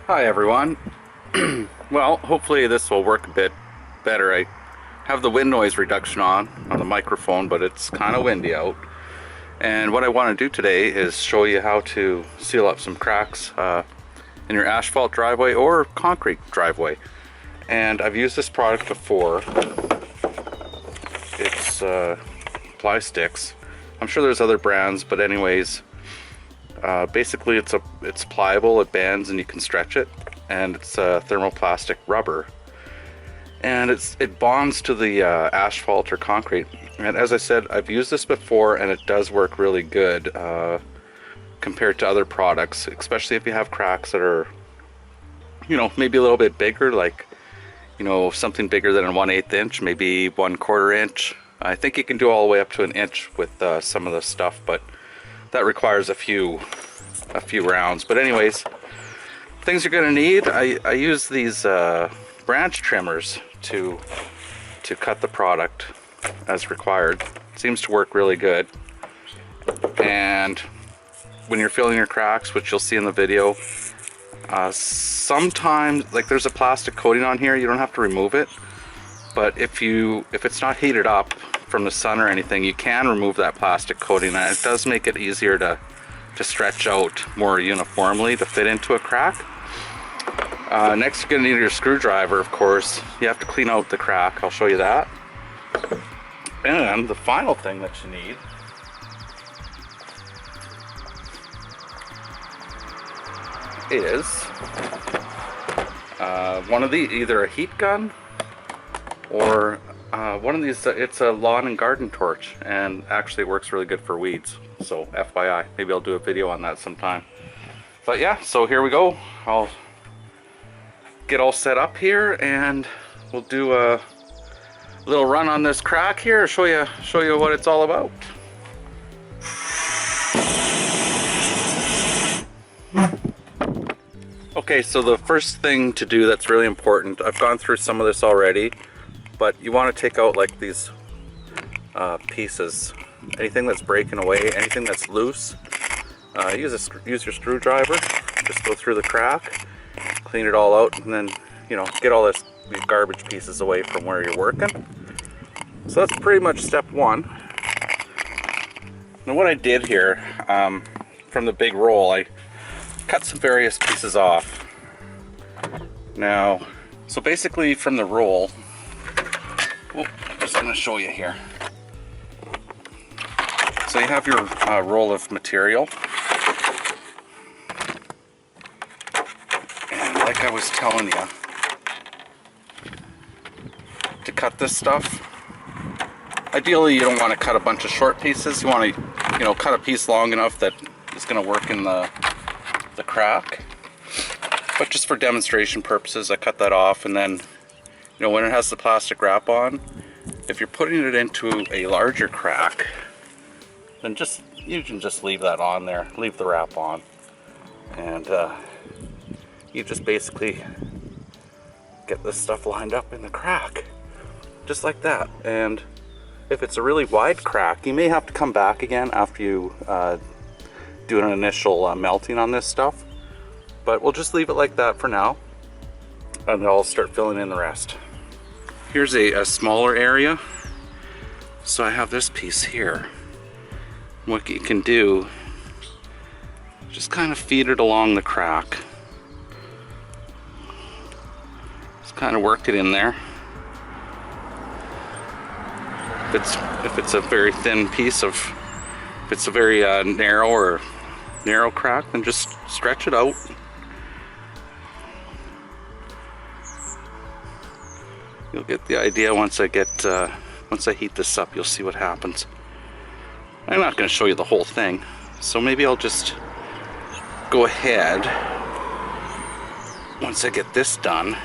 Hi everyone. Well, hopefully this will work a bit better. I have the wind noise reduction on the microphone, but it's kind of windy out. And what I want to do today is show you how to seal up some cracks in your asphalt driveway or concrete driveway. And I've used this product before. It's Pli Stix. I'm sure there's other brands, but anyways, basically it's pliable, it bends and you can stretch it, and it's thermoplastic rubber, and it bonds to the asphalt or concrete. And as I said, I've used this before and it does work really good compared to other products, especially if you have cracks that are, you know, maybe a little bit bigger, like, you know, something bigger than a 1/8 inch, maybe 1/4 inch. I think you can do all the way up to an inch with some of the stuff, but that requires a few rounds. But anyways, things you're gonna need, I use these branch trimmers to cut the product as required. Seems to work really good. And when you're filling your cracks, which you'll see in the video, sometimes, like, there's a plastic coating on here, you don't have to remove it, but if it's not heated up from the sun or anything, you can remove that plastic coating, and it does make it easier to stretch out more uniformly to fit into a crack. Next, you're going to need your screwdriver, of course. You have to clean out the crack. I'll show you that. And the final thing that you need is one of these, either a heat gun or one of these. It's a lawn and garden torch, and actually it works really good for weeds. So FYI, maybe I'll do a video on that sometime. But yeah, so here we go. I'll get all set up here and we'll do a little run on this crack here, show you what it's all about. Okay, so the first thing to do that's really important, I've gone through some of this already, but you want to take out like these pieces, anything that's breaking away, anything that's loose. Use your screwdriver, just go through the crack, clean it all out, and then, you know, get all these garbage pieces away from where you're working. So that's pretty much step one. Now what I did here, from the big roll, I cut some various pieces off. Now, so basically from the roll, I'm just going to show you here. So you have your roll of material, and like I was telling you, to cut this stuff, ideally you don't want to cut a bunch of short pieces. You want to, you know, cut a piece long enough that it's going to work in the crack. But just for demonstration purposes, I cut that off, and then, you know, when it has the plastic wrap on, if you're putting it into a larger crack, then you can just leave that on there, leave the wrap on, and you just basically get this stuff lined up in the crack, just like that. And if it's a really wide crack, you may have to come back again after you do an initial melting on this stuff, but we'll just leave it like that for now, and I'll start filling in the rest. Here's a smaller area. So I have this piece here. What you can do, just kind of feed it along the crack. Just kind of work it in there. If it's a very thin piece of, if it's a very narrow crack, then just stretch it out. You'll get the idea once I heat this up. You'll see what happens. I'm not going to show you the whole thing, so maybe I'll just go ahead once I get this done.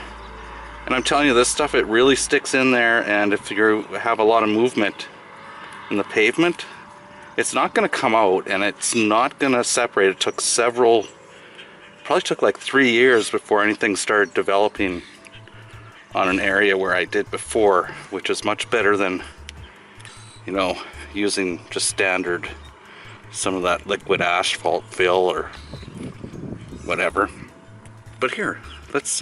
And I'm telling you, this stuff, it really sticks in there, and if you have a lot of movement in the pavement, it's not going to come out, and it's not going to separate. It took probably took like 3 years before anything started developing on an area where I did before, which is much better than, you know, using just standard, some of that liquid asphalt fill or whatever. But here, let's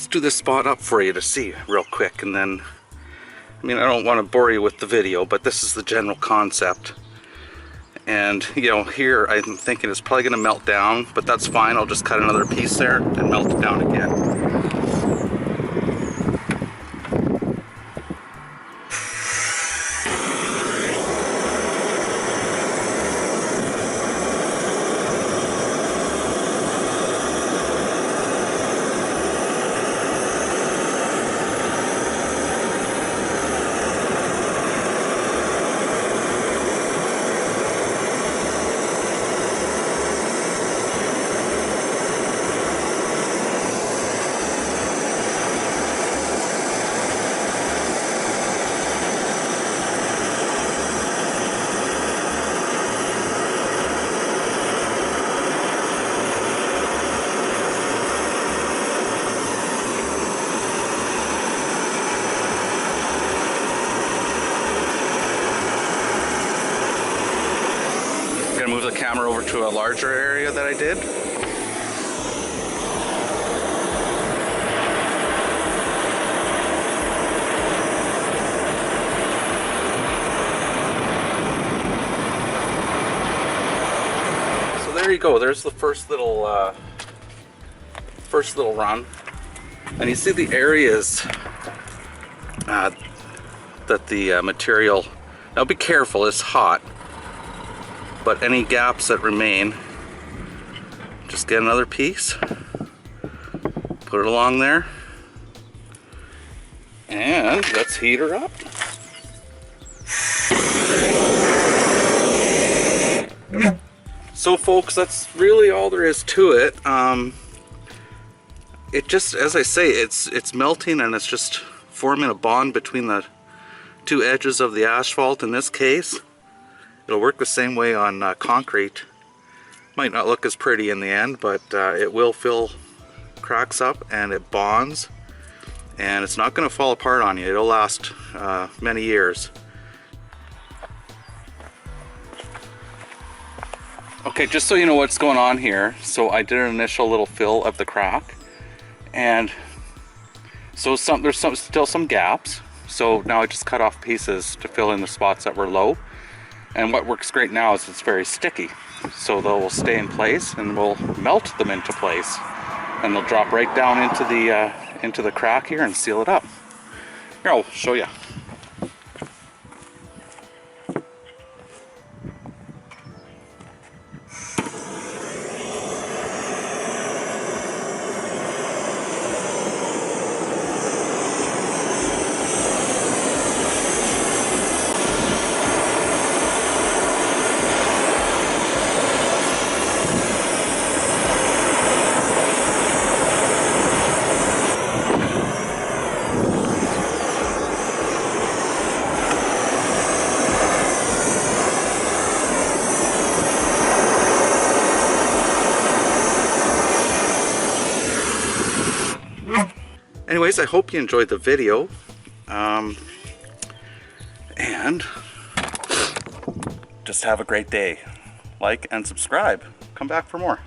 do this spot up for you to see real quick, and then, I mean, I don't want to bore you with the video, but this is the general concept. And you know, here I'm thinking it's probably going to melt down, but that's fine. I'll just cut another piece there and melt it down again. Move the camera over to a larger area that I did. So there you go. There's the first little run, and you see the areas that the material. Now be careful. It's hot. But any gaps that remain, just get another piece, put it along there, and let's heat her up. So folks, that's really all there is to it. It just, as I say, it's melting, and it's just forming a bond between the two edges of the asphalt in this case. It'll work the same way on concrete. Might not look as pretty in the end, but it will fill cracks up, and it bonds, and it's not going to fall apart on you. It'll last many years. Okay, just so you know what's going on here, so I did an initial little fill of the crack, and so there's still some gaps. So now I just cut off pieces to fill in the spots that were low. And what works great now is it's very sticky, so they'll stay in place, and we'll melt them into place, and they'll drop right down into the crack here and seal it up. Here, I'll show you. Anyways, I hope you enjoyed the video, and just have a great day. Like and subscribe. Come back for more.